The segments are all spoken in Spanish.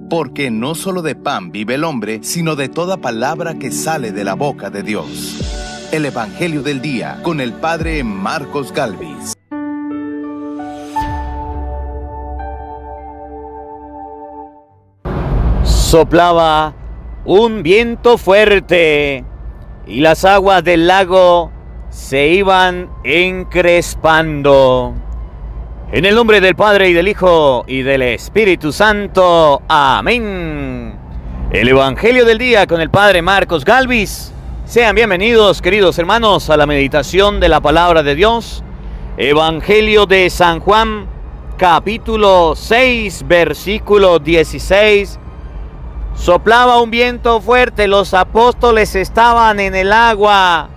porque no solo de pan vive el hombre, sino de toda palabra que sale de la boca de Dios. El Evangelio del Día, con el Padre Marcos Galvis. Soplaba un viento fuerte y las aguas del lago se iban encrespando. En el nombre del Padre y del Hijo y del Espíritu Santo. Amén. El Evangelio del Día con el Padre Marcos Galvis. Sean bienvenidos, queridos hermanos, a la meditación de la Palabra de Dios. Evangelio de San Juan, capítulo 6, versículo 16. Soplaba un viento fuerte, los apóstoles estaban en el agua.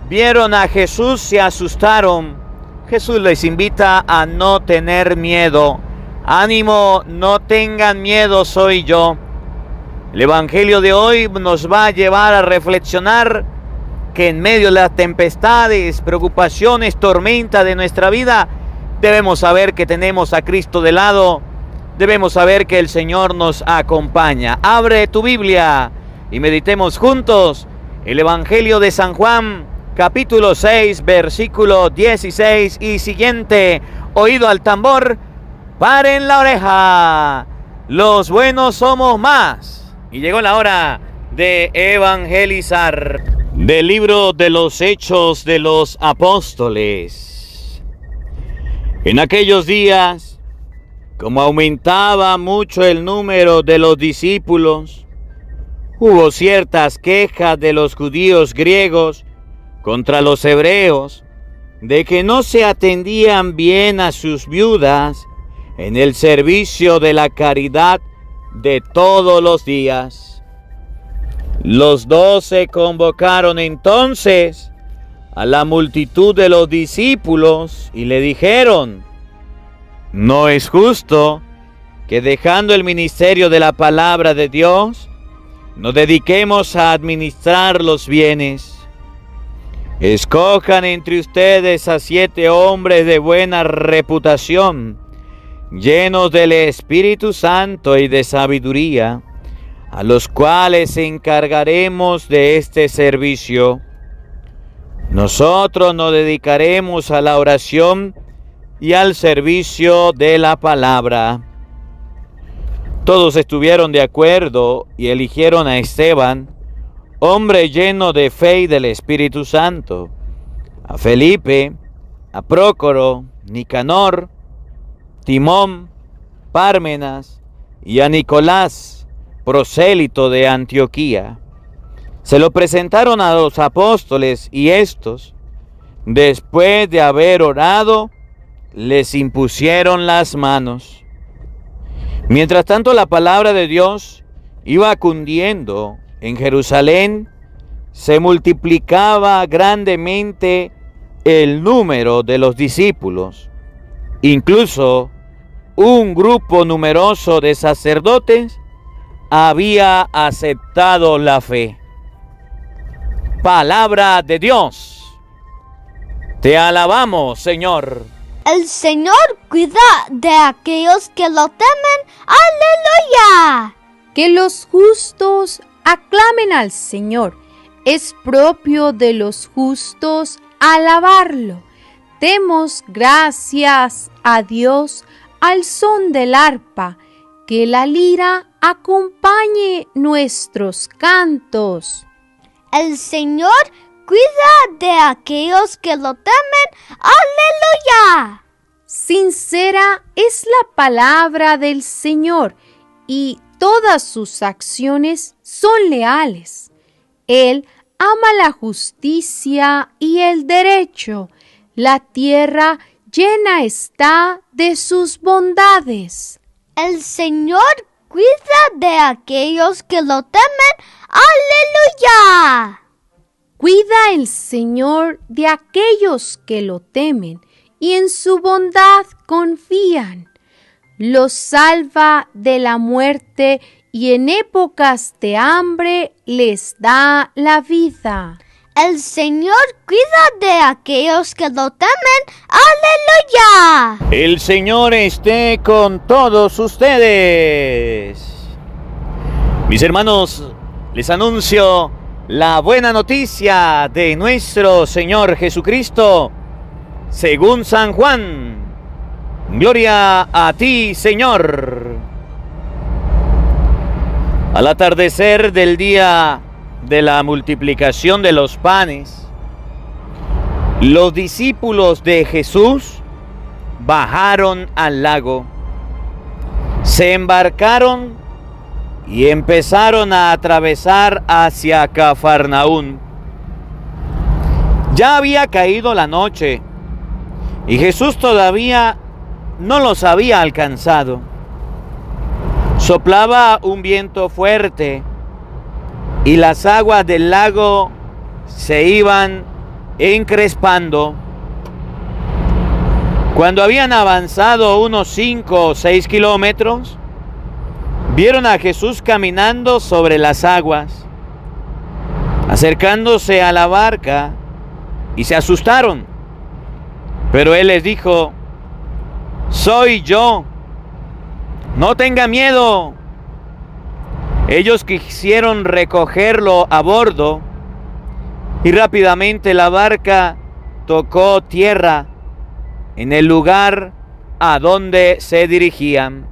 Vieron a Jesús, se asustaron. Jesús les invita a no tener miedo. Ánimo, no tengan miedo, soy yo. El Evangelio de hoy nos va a llevar a reflexionar que en medio de las tempestades, preocupaciones, tormentas de nuestra vida, debemos saber que tenemos a Cristo de lado. Debemos saber que el Señor nos acompaña. Abre tu Biblia y meditemos juntos el Evangelio de San Juan, capítulo 6, versículo 16 y siguiente. Oído al tambor, paren la oreja. Los buenos somos más. Y llegó la hora de evangelizar. Del libro de los Hechos de los Apóstoles. En aquellos días, como aumentaba mucho el número de los discípulos, hubo ciertas quejas de los judíos griegos contra los hebreos, de que no se atendían bien a sus viudas en el servicio de la caridad de todos los días. Los 12 convocaron entonces a la multitud de los discípulos y le dijeron: no es justo que dejando el ministerio de la palabra de Dios, nos dediquemos a administrar los bienes. Escojan entre ustedes a 7 hombres de buena reputación, llenos del Espíritu Santo y de sabiduría, a los cuales encargaremos de este servicio. Nosotros nos dedicaremos a la oración y al servicio de la palabra. Todos estuvieron de acuerdo y eligieron a Esteban, hombre lleno de fe y del Espíritu Santo, a Felipe, a Prócoro, Nicanor, Timón, Pármenas y a Nicolás, prosélito de Antioquía. Se lo presentaron a los apóstoles y estos, después de haber orado, les impusieron las manos. Mientras tanto, la palabra de Dios iba cundiendo en Jerusalén, se multiplicaba grandemente el número de los discípulos. Incluso un grupo numeroso de sacerdotes había aceptado la fe. Palabra de Dios. Te alabamos, Señor. El Señor cuida de aquellos que lo temen. ¡Aleluya! Que los justos aclamen al Señor. Es propio de los justos alabarlo. Demos gracias a Dios al son del arpa. Que la lira acompañe nuestros cantos. El Señor cuida de aquellos que lo temen. ¡Aleluya! Sincera es la palabra del Señor y todas sus acciones son leales. Él ama la justicia y el derecho. La tierra llena está de sus bondades. El Señor cuida de aquellos que lo temen. ¡Aleluya! Cuida el Señor de aquellos que lo temen y en su bondad confían. Los salva de la muerte y en épocas de hambre les da la vida. El Señor cuida de aquellos que lo temen. ¡Aleluya! El Señor esté con todos ustedes. Mis hermanos, les anuncio la buena noticia de nuestro Señor Jesucristo, según San Juan. Gloria a ti, Señor. Al atardecer del día de la multiplicación de los panes, los discípulos de Jesús bajaron al lago, se embarcaron y empezaron a atravesar hacia Cafarnaún. Ya había caído la noche y Jesús todavía no los había alcanzado. Soplaba un viento fuerte y las aguas del lago se iban encrespando. Cuando habían avanzado unos 5 o 6 kilómetros, vieron a Jesús caminando sobre las aguas, acercándose a la barca, y se asustaron. Pero él les dijo: soy yo, no tengan miedo. Ellos quisieron recogerlo a bordo y rápidamente la barca tocó tierra en el lugar a donde se dirigían.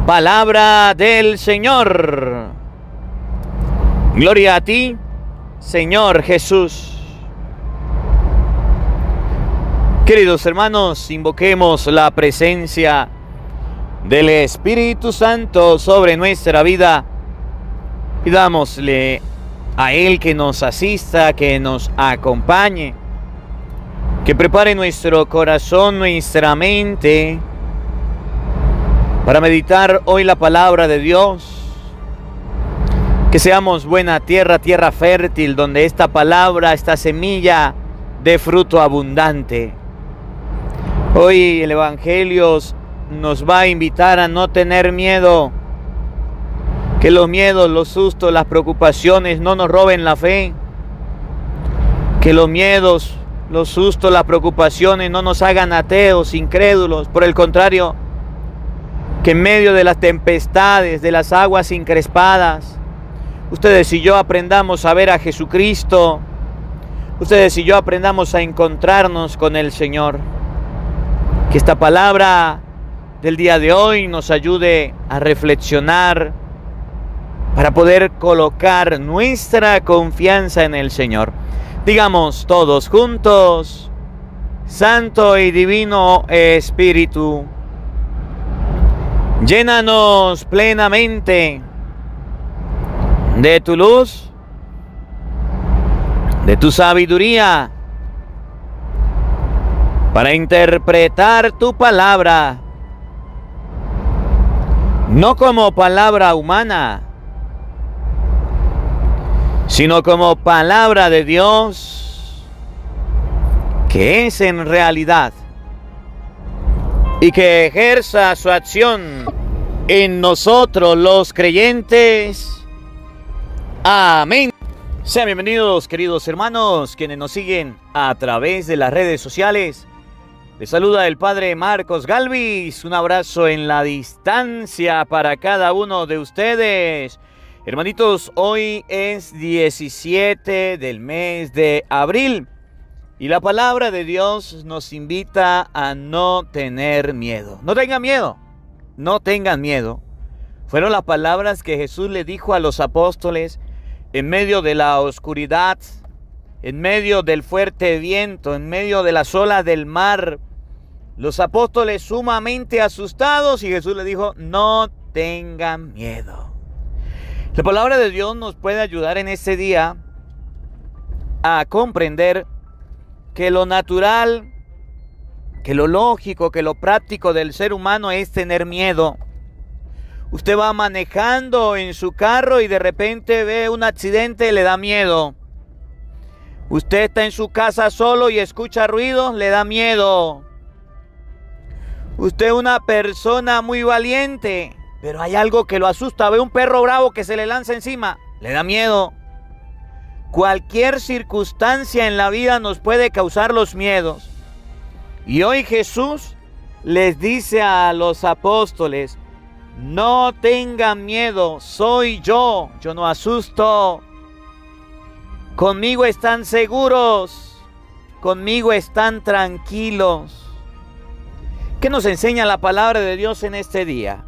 Palabra del Señor. Gloria a ti, Señor Jesús. Queridos hermanos, invoquemos la presencia del Espíritu Santo sobre nuestra vida. Pidámosle a Él que nos asista, que nos acompañe, que prepare nuestro corazón, nuestra mente, para meditar hoy la palabra de Dios. Que seamos buena tierra, tierra fértil, donde esta palabra, esta semilla, dé fruto abundante. Hoy el Evangelio nos va a invitar a no tener miedo. Que los miedos, los sustos, las preocupaciones no nos roben la fe. Que los miedos, los sustos, las preocupaciones no nos hagan ateos, incrédulos. Por el contrario, que en medio de las tempestades, de las aguas encrespadas, ustedes y yo aprendamos a ver a Jesucristo. Ustedes y yo aprendamos a encontrarnos con el Señor. Que esta palabra del día de hoy nos ayude a reflexionar para poder colocar nuestra confianza en el Señor. Digamos todos juntos: Santo y Divino Espíritu, llénanos plenamente de tu luz, de tu sabiduría, para interpretar tu palabra, no como palabra humana, sino como palabra de Dios, que es en realidad, y que ejerza su acción en nosotros los creyentes. Amén. Sean bienvenidos, queridos hermanos, quienes nos siguen a través de las redes sociales. Les saluda el Padre Marcos Galvis. Un abrazo en la distancia para cada uno de ustedes. Hermanitos, hoy es 17 del mes de abril. Y la palabra de Dios nos invita a no tener miedo. No tengan miedo, no tengan miedo. Fueron las palabras que Jesús le dijo a los apóstoles en medio de la oscuridad, en medio del fuerte viento, en medio de las olas del mar. Los apóstoles sumamente asustados, y Jesús le dijo: no tengan miedo. La palabra de Dios nos puede ayudar en este día a comprender que lo natural, que lo lógico, que lo práctico del ser humano es tener miedo. Usted va manejando en su carro y de repente ve un accidente y le da miedo. Usted está en su casa solo y escucha ruidos, le da miedo. Usted es una persona muy valiente, pero hay algo que lo asusta. Ve un perro bravo que se le lanza encima, le da miedo. Cualquier circunstancia en la vida nos puede causar los miedos. Y hoy Jesús les dice a los apóstoles: no tengan miedo, soy yo no asusto. Conmigo están seguros, conmigo están tranquilos. ¿Qué nos enseña la palabra de Dios en este día?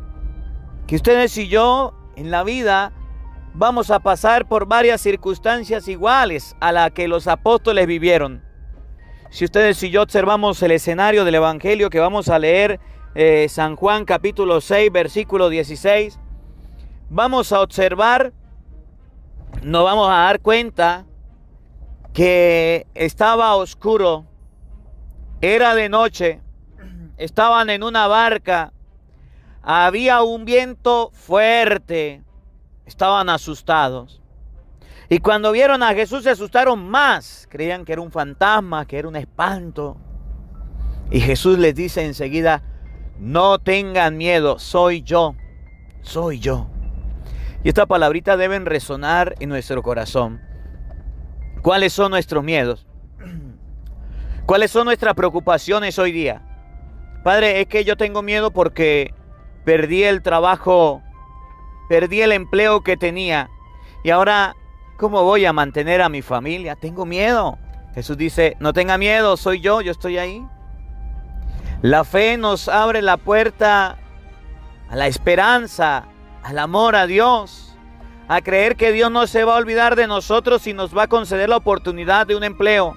Que ustedes y yo en la vida vamos a pasar por varias circunstancias iguales a las que los apóstoles vivieron. Si ustedes y yo observamos el escenario del Evangelio que vamos a leer, San Juan capítulo 6, versículo 16, vamos a observar, nos vamos a dar cuenta que estaba oscuro, era de noche, estaban en una barca, había un viento fuerte, estaban asustados. Y cuando vieron a Jesús se asustaron más, creían que era un fantasma, que era un espanto. Y Jesús les dice enseguida, no tengan miedo, soy yo, soy yo. Y esta palabrita deben resonar en nuestro corazón. ¿Cuáles son nuestros miedos? ¿Cuáles son nuestras preocupaciones hoy día? Padre, es que yo tengo miedo porque perdí el trabajo, perdí el empleo que tenía. Y ahora, ¿cómo voy a mantener a mi familia? Tengo miedo. Jesús dice, no tenga miedo, soy yo estoy ahí. La fe nos abre la puerta a la esperanza, al amor a Dios, a creer que Dios no se va a olvidar de nosotros y nos va a conceder la oportunidad de un empleo.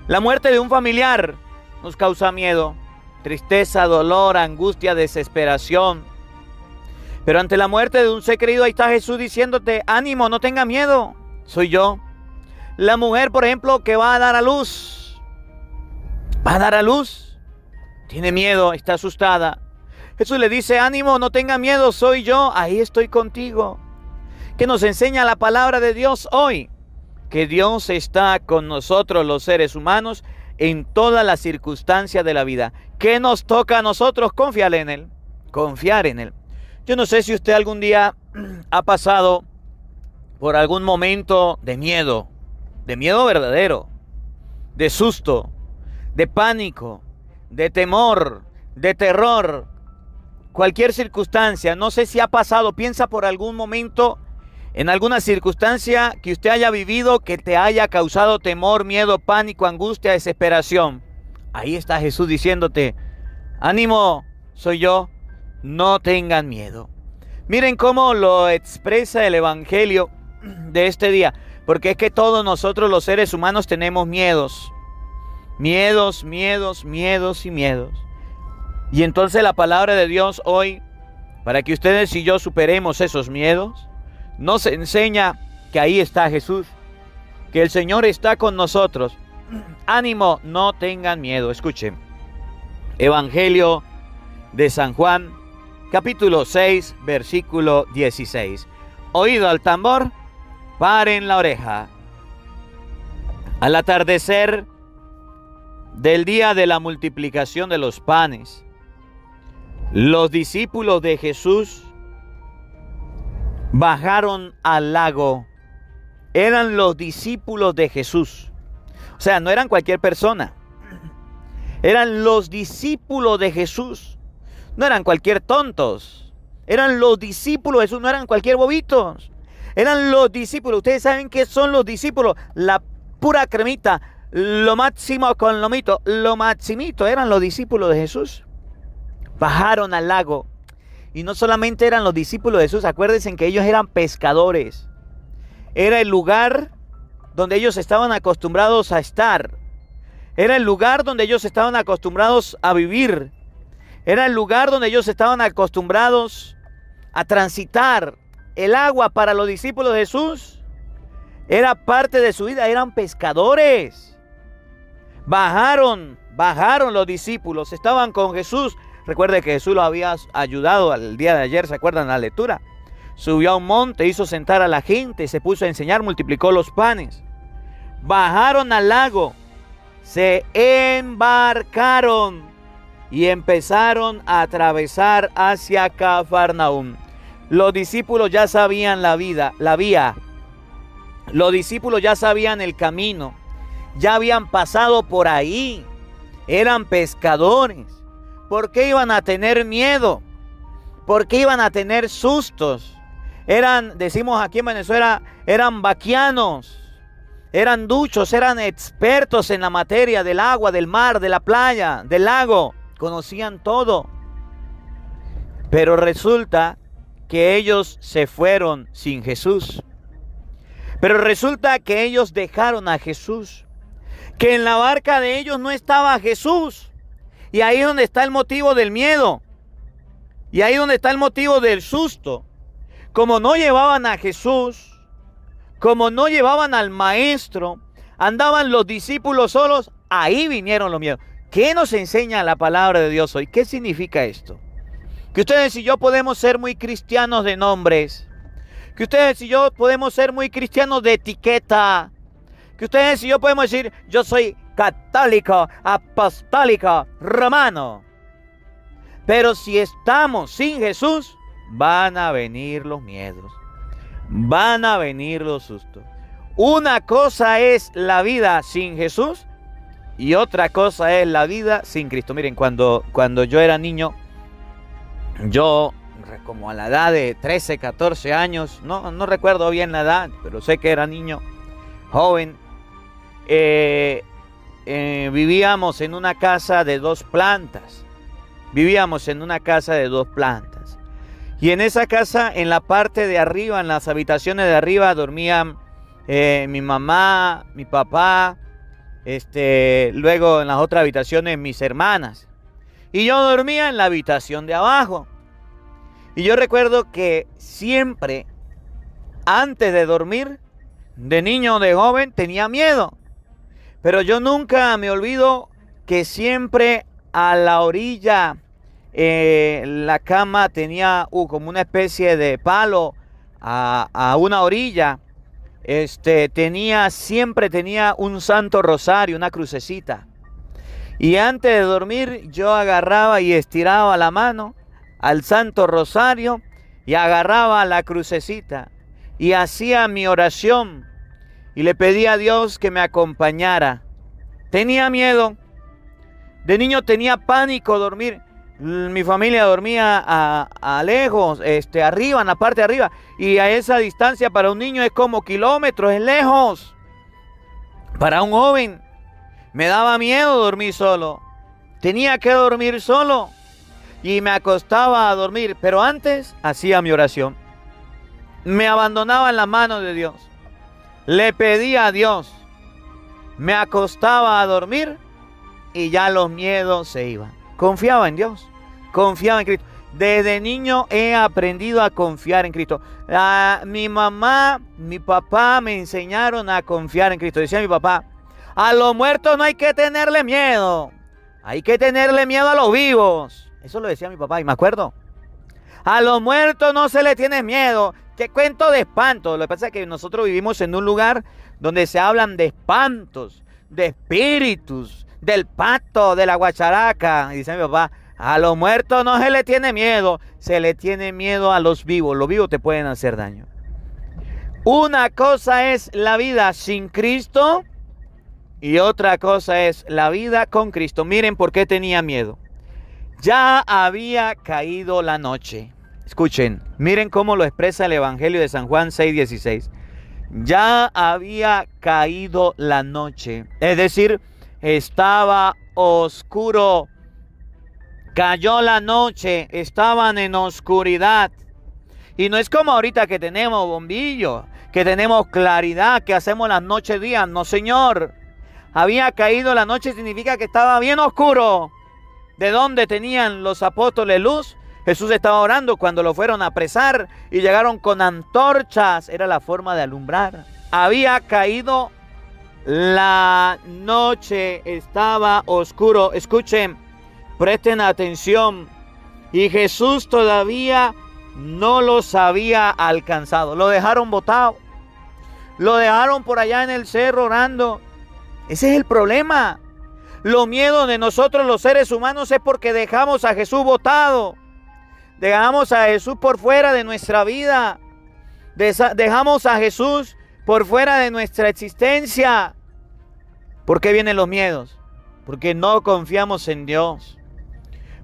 La muerte de un familiar nos causa miedo, tristeza, dolor, angustia, desesperación. Pero ante la muerte de un ser querido, ahí está Jesús diciéndote, ánimo, no tenga miedo, soy yo. La mujer, por ejemplo, que va a dar a luz, tiene miedo, está asustada. Jesús le dice, ánimo, no tenga miedo, soy yo, ahí estoy contigo. ¿Qué nos enseña la palabra de Dios hoy? Que Dios está con nosotros los seres humanos en todas las circunstancias de la vida. ¿Qué nos toca a nosotros? Confiar en Él, confiar en Él. Yo no sé si usted algún día ha pasado por algún momento de miedo verdadero, de susto, de pánico, de temor, de terror, cualquier circunstancia. No sé si ha pasado, piensa por algún momento en alguna circunstancia que usted haya vivido que te haya causado temor, miedo, pánico, angustia, desesperación. Ahí está Jesús diciéndote, ánimo, soy yo, no tengan miedo. Miren cómo lo expresa el Evangelio de este día, porque es que todos nosotros los seres humanos tenemos miedos. Miedos. Y entonces la palabra de Dios hoy, para que ustedes y yo superemos esos miedos, nos enseña que ahí está Jesús, que el Señor está con nosotros. Ánimo, no tengan miedo. Escuchen, Evangelio de San Juan, capítulo 6, versículo 16. Oído al tambor, paren la oreja. Al atardecer del día de la multiplicación de los panes, los discípulos de Jesús bajaron al lago. Eran los discípulos de Jesús. O sea, no eran cualquier persona. Eran los discípulos de Jesús. No eran cualquier tontos. Eran los discípulos de Jesús, no eran cualquier bobitos. Eran los discípulos. Ustedes saben qué son los discípulos. La pura cremita, lo máximo con lomito, lo maximito. Eran los discípulos de Jesús. Bajaron al lago. Y no solamente eran los discípulos de Jesús, acuérdense que ellos eran pescadores. Era el lugar donde ellos estaban acostumbrados a estar. Era el lugar donde ellos estaban acostumbrados a vivir. Era el lugar donde ellos estaban acostumbrados a transitar. El agua para los discípulos de Jesús era parte de su vida, eran pescadores. Bajaron los discípulos, estaban con Jesús. Recuerde que Jesús los había ayudado el día de ayer, ¿se acuerdan la lectura? Subió a un monte, hizo sentar a la gente, se puso a enseñar, multiplicó los panes. Bajaron al lago, se embarcaron y empezaron a atravesar hacia Cafarnaúm. Los discípulos ya sabían la vía. Los discípulos ya sabían el camino. Ya habían pasado por ahí. Eran pescadores. ¿Por qué iban a tener miedo? porque iban a tener sustos. Eran, decimos aquí en Venezuela, eran vaquianos, eran duchos, eran expertos en la materia del agua, del mar, de la playa, del lago. Conocían todo. Pero resulta que ellos se fueron sin Jesús. Pero resulta que ellos dejaron a Jesús. Que en la barca de ellos no estaba Jesús. Y ahí es donde está el motivo del miedo. Y ahí es donde está el motivo del susto. Como no llevaban a Jesús, como no llevaban al maestro, andaban los discípulos solos, ahí vinieron los miedos. ¿Qué nos enseña la palabra de Dios hoy? ¿Qué significa esto? Que ustedes y yo podemos ser muy cristianos de nombres. Que ustedes y yo podemos ser muy cristianos de etiqueta. Que ustedes y yo podemos decir, yo soy católico, apostólico, romano. Pero si estamos sin Jesús, van a venir los miedos. Van a venir los sustos. Una cosa es la vida sin Jesús y otra cosa es la vida sin Cristo. Miren, cuando yo era niño, yo como a la edad de 13, 14 años, no recuerdo bien la edad, pero sé que era niño, joven, vivíamos en una casa de 2 plantas. Vivíamos en una casa de 2 plantas. Y en esa casa, en la parte de arriba, en las habitaciones de arriba, dormían mi mamá, mi papá, luego en las otras habitaciones mis hermanas. Y yo dormía en la habitación de abajo. Y yo recuerdo que siempre, antes de dormir, de niño o de joven, tenía miedo. Pero yo nunca me olvido que siempre a la orilla, la cama tenía como una especie de palo a una orilla. Siempre tenía un santo rosario, una crucecita. Y antes de dormir yo agarraba y estiraba la mano al santo rosario y agarraba la crucecita y hacía mi oración y le pedía a Dios que me acompañara. Tenía miedo. De niño tenía pánico dormir. Mi familia dormía a lejos, arriba, en la parte de arriba. Y a esa distancia para un niño es como kilómetros, es lejos. Para un joven me daba miedo dormir solo. Tenía que dormir solo. Y me acostaba a dormir. Pero antes hacía mi oración. Me abandonaba en las manos de Dios. Le pedía a Dios. Me acostaba a dormir. Y ya los miedos se iban. Confiaba en Dios. Confiaba en Cristo. Desde niño he aprendido a confiar en Cristo. Mi mamá, mi papá me enseñaron a confiar en Cristo. Decía mi papá, a los muertos no hay que tenerle miedo. Hay que tenerle miedo a los vivos. Eso lo decía mi papá y me acuerdo. A los muertos no se le tiene miedo. ¿Qué cuento de espanto? Lo que pasa es que nosotros vivimos en un lugar donde se hablan de espantos, de espíritus, del pato, de la guacharaca. Y dice mi papá, a los muertos no se le tiene miedo, se le tiene miedo a los vivos. Los vivos te pueden hacer daño. Una cosa es la vida sin Cristo y otra cosa es la vida con Cristo. Miren por qué tenía miedo. Ya había caído la noche. Escuchen, miren cómo lo expresa el Evangelio de San Juan 6:16. Ya había caído la noche. Es decir, estaba oscuro. Cayó la noche, estaban en oscuridad. Y no es como ahorita que tenemos bombillos, que tenemos claridad, que hacemos las noches días. No, señor. Había caído la noche significa que estaba bien oscuro. ¿De dónde tenían los apóstoles luz? Jesús estaba orando cuando lo fueron a apresar y llegaron con antorchas. Era la forma de alumbrar. Había caído la noche, estaba oscuro. Escuchen, presten atención. Y Jesús todavía no los había alcanzado. Lo dejaron botado. Lo dejaron por allá en el cerro orando. Ese es el problema. Los miedos de nosotros los seres humanos es porque dejamos a Jesús botado. Dejamos a Jesús por fuera de nuestra vida. Dejamos a Jesús por fuera de nuestra existencia. ¿Por qué vienen los miedos? Porque no confiamos en Dios.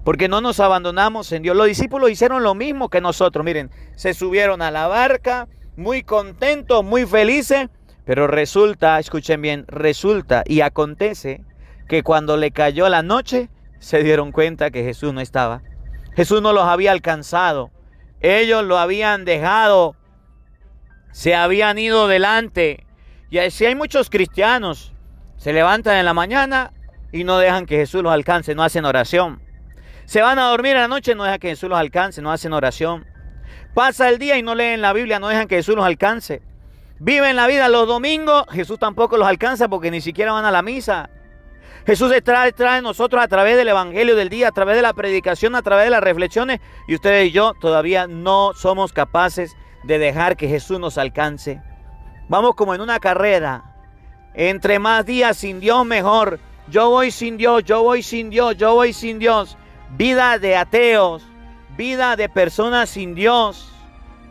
porque no nos abandonamos en Dios. Los discípulos hicieron lo mismo que nosotros. Miren, se subieron a la barca, muy contentos, muy felices, pero resulta, escuchen bien, resulta y acontece que cuando le cayó la noche, se dieron cuenta que Jesús no estaba. Jesús no los había alcanzado. Ellos lo habían dejado, se habían ido delante. Y así hay muchos cristianos, se levantan en la mañana y no dejan que Jesús los alcance, no hacen oración. Se van a dormir a la noche, no dejan que Jesús los alcance, no hacen oración. Pasa el día y no leen la Biblia, no dejan que Jesús los alcance. Viven la vida los domingos, Jesús tampoco los alcanza porque ni siquiera van a la misa. Jesús trae a nosotros a través del evangelio del día, a través de la predicación, a través de las reflexiones, y ustedes y yo todavía no somos capaces de dejar que Jesús nos alcance. Vamos como en una carrera. Entre más días sin Dios, mejor. Yo voy sin Dios, yo voy sin Dios, yo voy sin Dios. Vida de ateos, vida de personas sin Dios.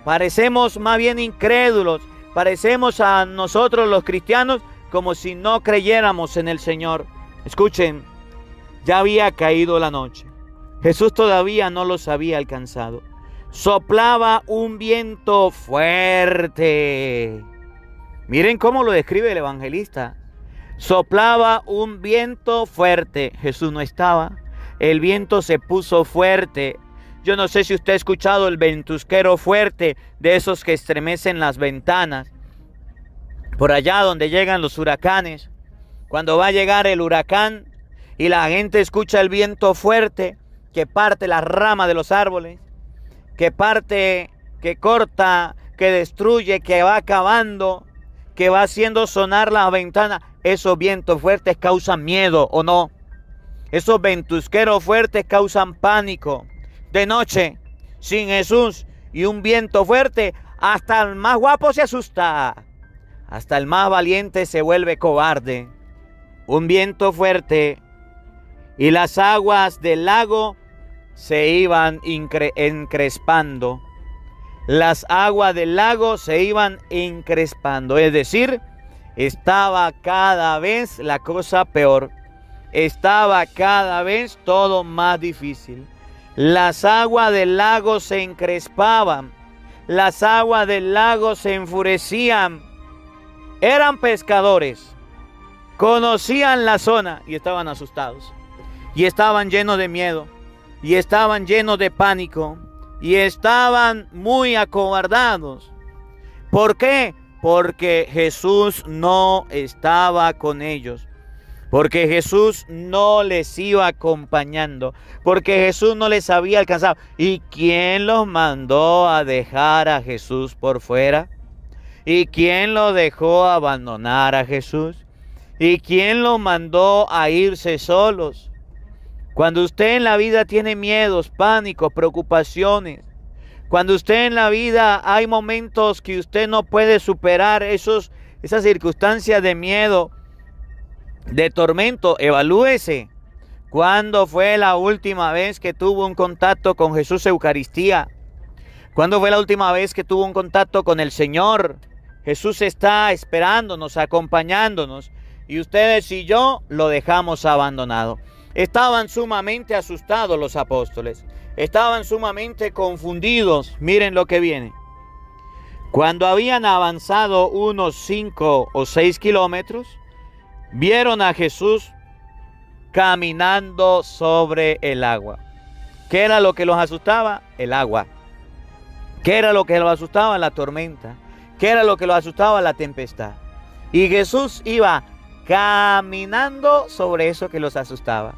Parecemos más bien incrédulos. Parecemos a nosotros los cristianos como si no creyéramos en el Señor. Escuchen, ya había caído la noche. Jesús todavía no los había alcanzado. Soplaba un viento fuerte. Miren cómo lo describe el evangelista. Soplaba un viento fuerte. Jesús no estaba. El viento se puso fuerte. Yo no sé si usted ha escuchado el ventusquero fuerte, de esos que estremecen las ventanas. Por allá donde llegan los huracanes. Cuando va a llegar el huracán y la gente escucha el viento fuerte que parte las ramas de los árboles, que parte, que corta, que destruye, que va acabando, que va haciendo sonar las ventanas. Esos vientos fuertes causan miedo, ¿o no? Esos ventusqueros fuertes causan pánico. De noche, sin Jesús y un viento fuerte, hasta el más guapo se asusta. Hasta el más valiente se vuelve cobarde. Un viento fuerte y las aguas del lago se iban encrespando. Las aguas del lago se iban encrespando. Es decir, estaba cada vez la cosa peor. Estaba cada vez todo más difícil. Las aguas del lago se encrespaban. Las aguas del lago se enfurecían. Eran pescadores. Conocían la zona y estaban asustados. Y estaban llenos de miedo. Y estaban llenos de pánico. Y estaban muy acobardados. ¿Por qué? Porque Jesús no estaba con ellos. Porque Jesús no les iba acompañando. Porque Jesús no les había alcanzado. ¿Y quién los mandó a dejar a Jesús por fuera? ¿Y quién lo dejó abandonar a Jesús? ¿Y quién los mandó a irse solos? Cuando usted en la vida tiene miedos, pánicos, preocupaciones, cuando usted en la vida hay momentos que usted no puede superar esas circunstancias de miedo, de tormento, evalúese. ¿Cuándo fue la última vez que tuvo un contacto con Jesús Eucaristía? ¿Cuándo fue la última vez que tuvo un contacto con el Señor? Jesús está esperándonos, acompañándonos, y ustedes y yo lo dejamos abandonado. Estaban sumamente asustados los apóstoles. Estaban sumamente confundidos. Miren lo que viene. Cuando habían avanzado unos 5 o 6 kilómetros, vieron a Jesús caminando sobre el agua. ¿Qué era lo que los asustaba? El agua. ¿Qué era lo que los asustaba? La tormenta. ¿Qué era lo que los asustaba? La tempestad. Y Jesús iba caminando sobre eso que los asustaba.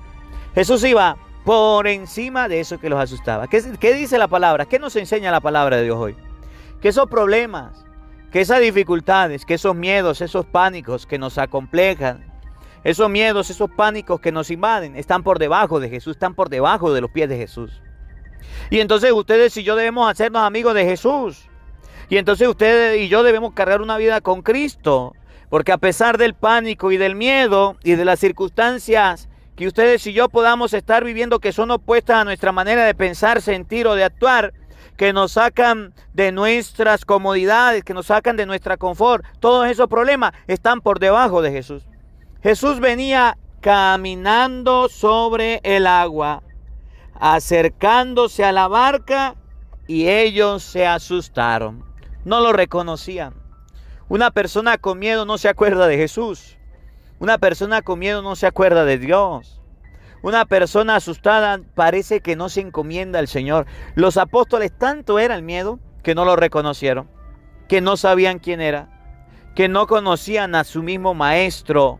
Jesús iba por encima de eso que los asustaba. ¿Qué dice la palabra? ¿Qué nos enseña la palabra de Dios hoy? Que esos problemas, que esas dificultades, que esos miedos, esos pánicos que nos acomplejan, esos miedos, esos pánicos que nos invaden, están por debajo de Jesús, están por debajo de los pies de Jesús. Y entonces ustedes y yo debemos hacernos amigos de Jesús. Y entonces ustedes y yo debemos cargar una vida con Cristo. Porque a pesar del pánico y del miedo y de las circunstancias que ustedes y yo podamos estar viviendo, que son opuestas a nuestra manera de pensar, sentir o de actuar, que nos sacan de nuestras comodidades, que nos sacan de nuestra confort, todos esos problemas están por debajo de Jesús. Jesús venía caminando sobre el agua. acercándose a la barca, y ellos se asustaron. No lo reconocían. Una persona con miedo no se acuerda de Jesús. Una persona con miedo no se acuerda de Dios. Una persona asustada parece que no se encomienda al Señor. Los apóstoles tanto era el miedo que no lo reconocieron, que no sabían quién era, que no conocían a su mismo maestro.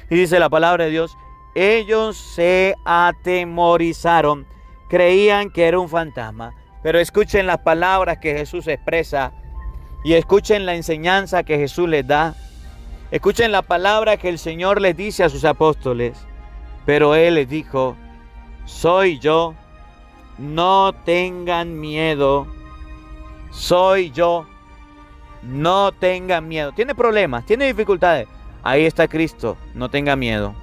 Y dice la palabra de Dios, ellos se atemorizaron, creían que era un fantasma. Pero escuchen las palabras que Jesús expresa y escuchen la enseñanza que Jesús les da. Escuchen la palabra que el Señor les dice a sus apóstoles. Pero Él les dijo, soy yo, no tengan miedo. Soy yo, no tengan miedo. Tiene problemas, tiene dificultades. Ahí está Cristo, no tenga miedo.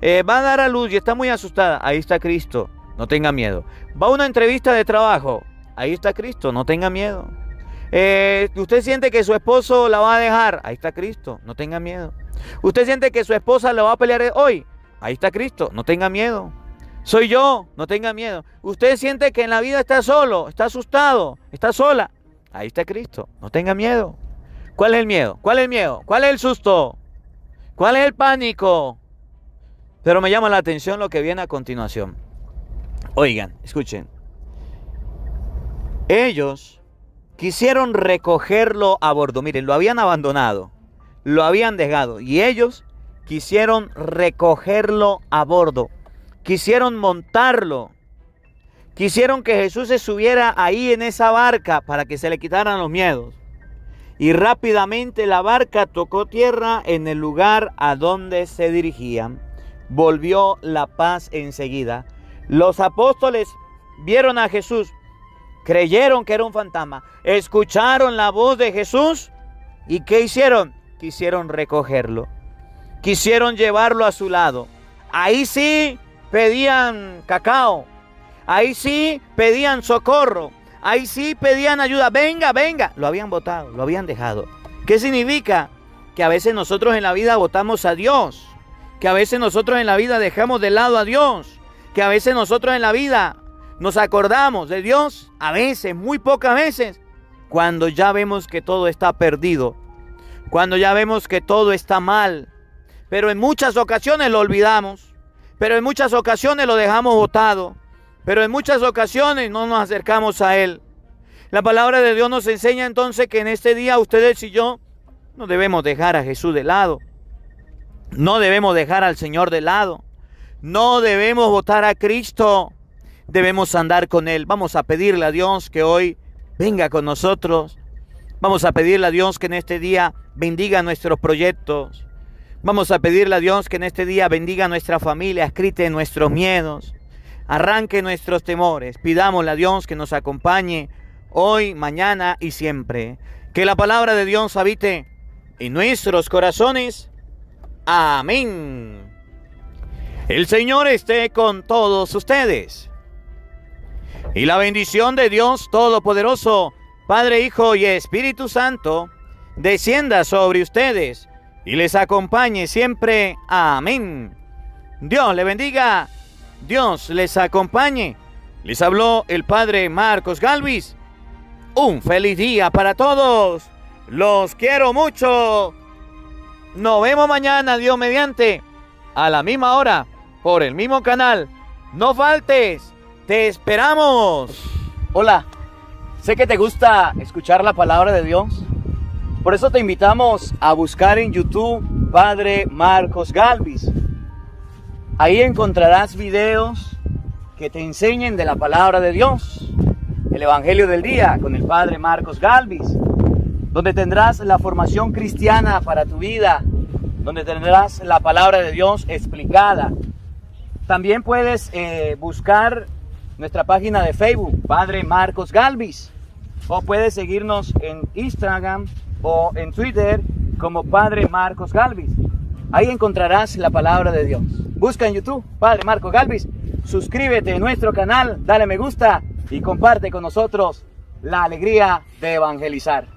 Va a dar a luz y está muy asustada. Ahí está Cristo, no tenga miedo. Va a una entrevista de trabajo. Ahí está Cristo, no tenga miedo. Usted siente que su esposo la va a dejar. Ahí está Cristo, no tenga miedo. Usted siente que su esposa le va a pelear hoy. Ahí está Cristo, no tenga miedo. Soy yo, no tenga miedo. Usted siente que en la vida está solo, está asustado, está sola. Ahí está Cristo, no tenga miedo. ¿Cuál es el miedo? ¿Cuál es el miedo? ¿Cuál es el susto? ¿Cuál es el pánico? Pero me llama la atención lo que viene a continuación. Oigan, escuchen. Ellos quisieron recogerlo a bordo. Miren, lo habían abandonado, lo habían dejado. Y ellos quisieron recogerlo a bordo. Quisieron montarlo. Quisieron que Jesús se subiera ahí en esa barca para que se le quitaran los miedos. Y rápidamente la barca tocó tierra en el lugar a donde se dirigían. Volvió la paz enseguida. Los apóstoles vieron a Jesús, creyeron que era un fantasma, escucharon la voz de Jesús y ¿qué hicieron? Quisieron recogerlo, quisieron llevarlo a su lado. Ahí sí pedían cacao, ahí sí pedían socorro, ahí sí pedían ayuda. Venga, venga. Lo habían botado, lo habían dejado. ¿Qué significa? Que a veces nosotros en la vida botamos a Dios, que a veces nosotros en la vida dejamos de lado a Dios, que a veces nosotros en la vida nos acordamos de Dios, a veces, muy pocas veces, cuando ya vemos que todo está perdido, cuando ya vemos que todo está mal. Pero en muchas ocasiones lo olvidamos, pero en muchas ocasiones lo dejamos botado, pero en muchas ocasiones no nos acercamos a Él. La palabra de Dios nos enseña entonces que en este día ustedes y yo no debemos dejar a Jesús de lado, no debemos dejar al Señor de lado, no debemos botar a Cristo. Debemos andar con Él. Vamos a pedirle a Dios que hoy venga con nosotros. Vamos a pedirle a Dios que en este día bendiga nuestros proyectos. Vamos a pedirle a Dios que en este día bendiga nuestra familia, quite nuestros miedos, arranque nuestros temores. Pidámosle a Dios que nos acompañe hoy, mañana y siempre. Que la palabra de Dios habite en nuestros corazones. Amén. El Señor esté con todos ustedes. Y la bendición de Dios Todopoderoso, Padre, Hijo y Espíritu Santo, descienda sobre ustedes y les acompañe siempre. Amén. Dios le bendiga. Dios les acompañe. Les habló el Padre Marcos Galvis. Un feliz día para todos. Los quiero mucho. Nos vemos mañana, Dios mediante, a la misma hora, por el mismo canal. No faltes. Te esperamos. Hola, sé que te gusta escuchar la palabra de Dios. Por eso te invitamos a buscar en YouTube Padre Marcos Galvis. Ahí encontrarás videos que te enseñen de la palabra de Dios. El Evangelio del Día con el Padre Marcos Galvis, donde tendrás la formación cristiana para tu vida, donde tendrás la palabra de Dios explicada. También puedes buscar nuestra página de Facebook, Padre Marcos Galvis, o puedes seguirnos en Instagram o en Twitter como Padre Marcos Galvis. Ahí encontrarás la palabra de Dios. Busca en YouTube, Padre Marcos Galvis, suscríbete a nuestro canal, dale me gusta y comparte con nosotros la alegría de evangelizar.